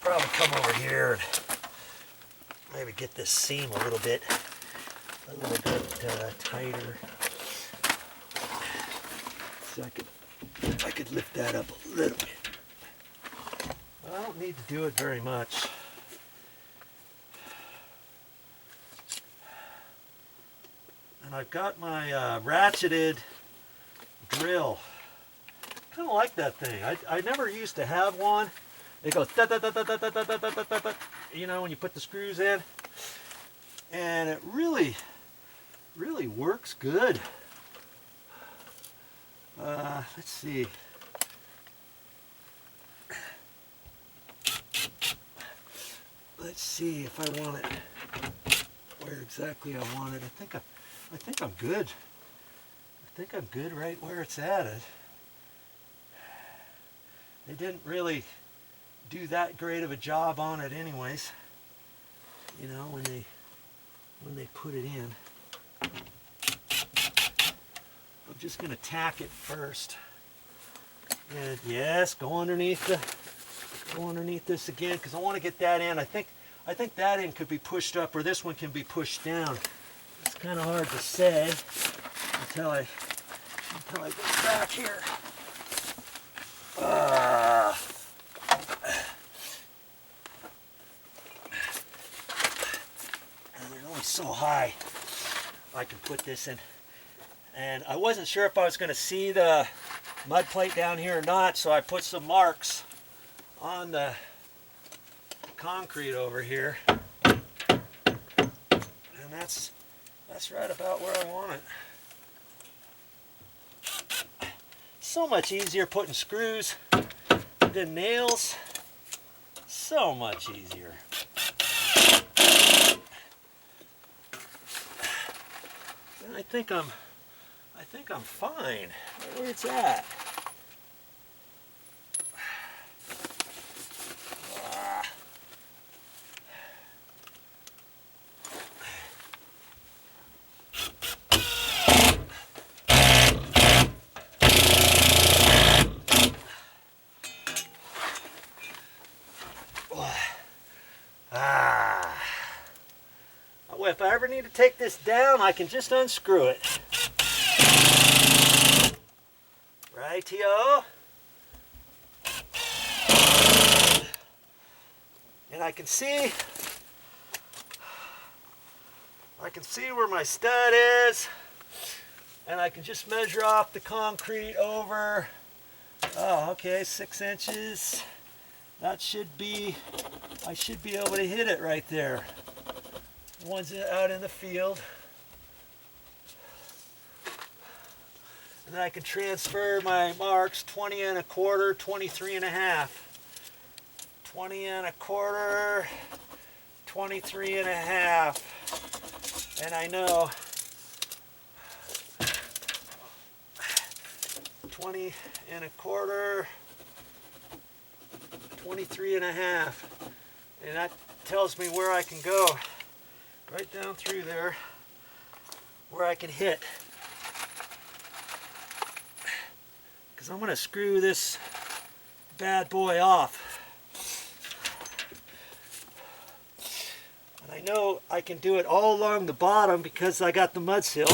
probably come over here and maybe get this seam a little bit tighter. So I could lift that up a little bit. I don't need to do it very much. And I've got my ratcheted drill. I kind of like that thing. I never used to have one. It goes da, da, da, da, da, da, da, da, da, da, da, you know, when you put the screws in. And it really works good. Let's see. Let's see if I want it where exactly I want it. I think I'm good. I think I'm good right where it's at. They didn't really do that great of a job on it anyways. You know, when they put it in. I'm just going to tack it first. And yes, go underneath this again, because I want to get that in. I think that end could be pushed up, or this one can be pushed down. It's kind of hard to say until I get back here. And there's only so high I can put this in. And I wasn't sure if I was going to see the mud plate down here or not, so I put some marks on the concrete over here. And that's right about where I want it. So much easier putting screws than nails. So much easier. And I think I'm fine where it's at. Well, if I ever need to take this down, I can just unscrew it. Rightio. And I can see where my stud is, and I can just measure off the concrete over, oh, okay, 6 inches. That should be, I should be able to hit it right there. The one's out in the field. And then I can transfer my marks, 20 1/4, 23 1/2. 20 1/4, 23 1/2. And I know 20 1/4, 23 1/2. And that tells me where I can go. Right down through there, where I can hit. Because I'm going to screw this bad boy off. And I know I can do it all along the bottom because I got the mud seal.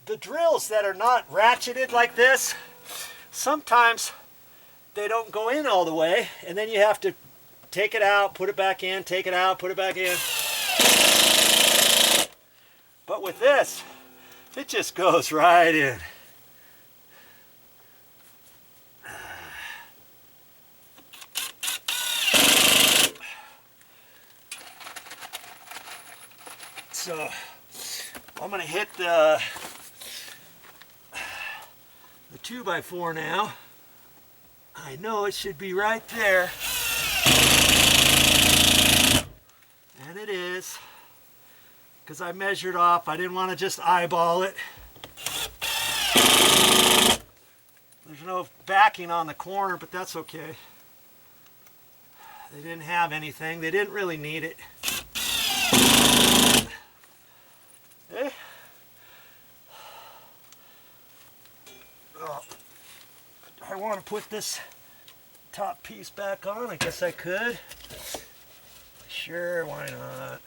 The drills that are not ratcheted like this, sometimes they don't go in all the way, and then you have to take it out, put it back in, take it out, put it back in. But with this, it just goes right in. So I'm going to hit the 2x4 now. I know it should be right there. And it is. Because I measured off. I didn't want to just eyeball it. There's no backing on the corner, but that's okay. They didn't have anything. They didn't really need it. want to put this top piece back on? I guess I could. Sure, why not?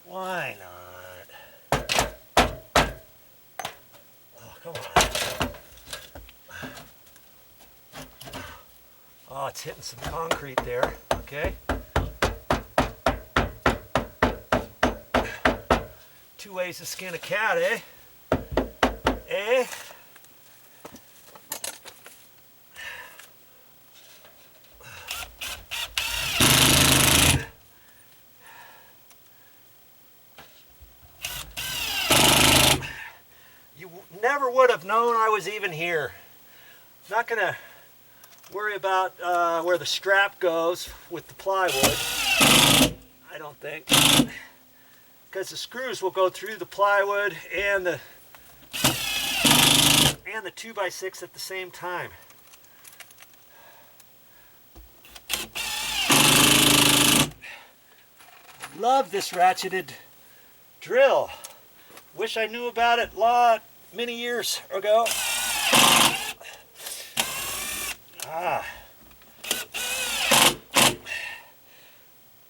Why not? Oh, come on. Oh, it's hitting some concrete there. Okay. Two ways to skin a cat, eh? Eh? You never would have known I was even here. Not gonna worry about where the strap goes with the plywood. I don't think. Because the screws will go through the plywood and the 2x6 at the same time. Love this ratcheted drill. Wish I knew about it many years ago.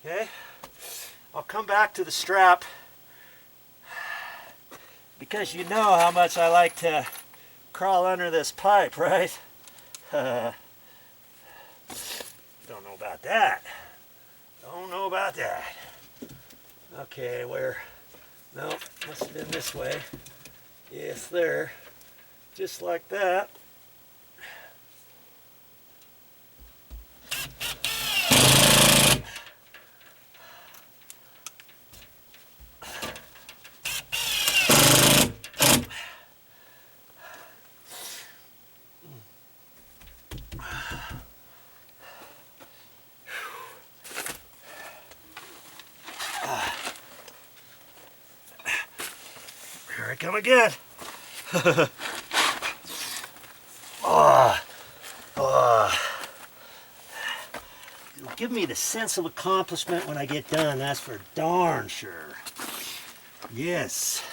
Okay, I'll come back to the strap because you know how much I like to crawl under this pipe, right? Don't know about that. Don't know about that. Okay, where? No, must have been this way. Yes, there. Just like that. Here I come again. It'll give me the sense of accomplishment when I get done, that's for darn sure. Yes.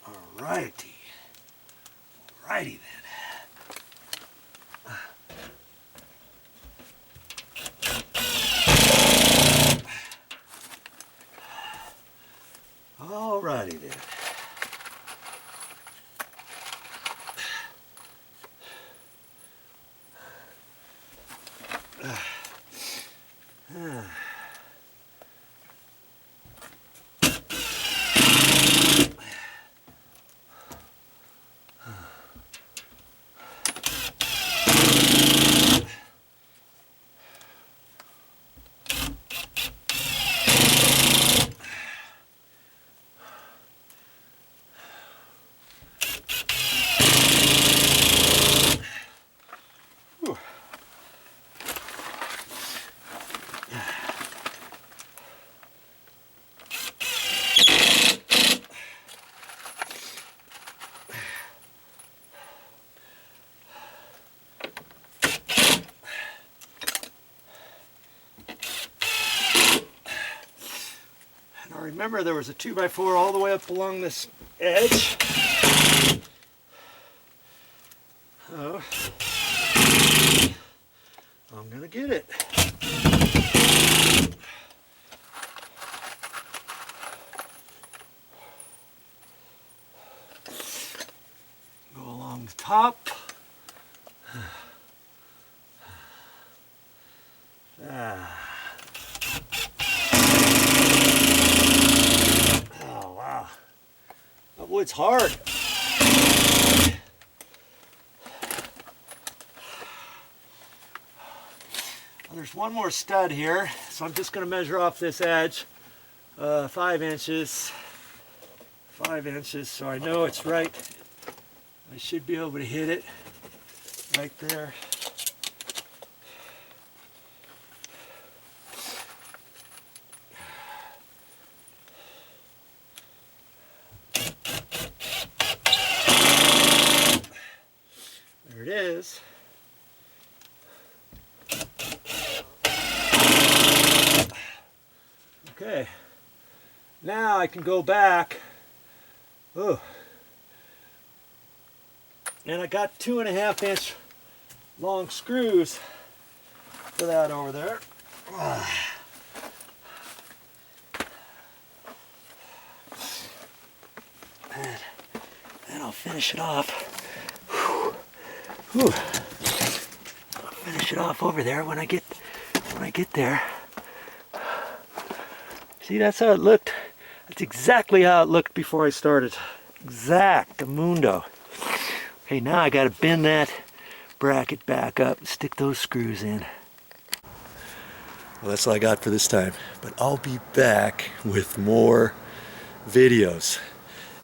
Alrighty. Alrighty then. Alrighty then. Remember, there was a 2x4 all the way up along this edge. Oh, I'm gonna get it. Go along the top. Wood's hard. Well, there's one more stud here, so I'm just going to measure off this edge 5 inches. 5 inches, so I know it's right. I should be able to hit it right there. There it is. Okay, now I can go back. Oh, And I got 2.5 inch long screws for that over there. And then I'll finish it off. Whew. I'll finish it off over there when I get there. See, that's how it looked. That's exactly how it looked before I started. Exactamundo. Okay, now I gotta bend that bracket back up and stick those screws in. Well, that's all I got for this time, but I'll be back with more videos.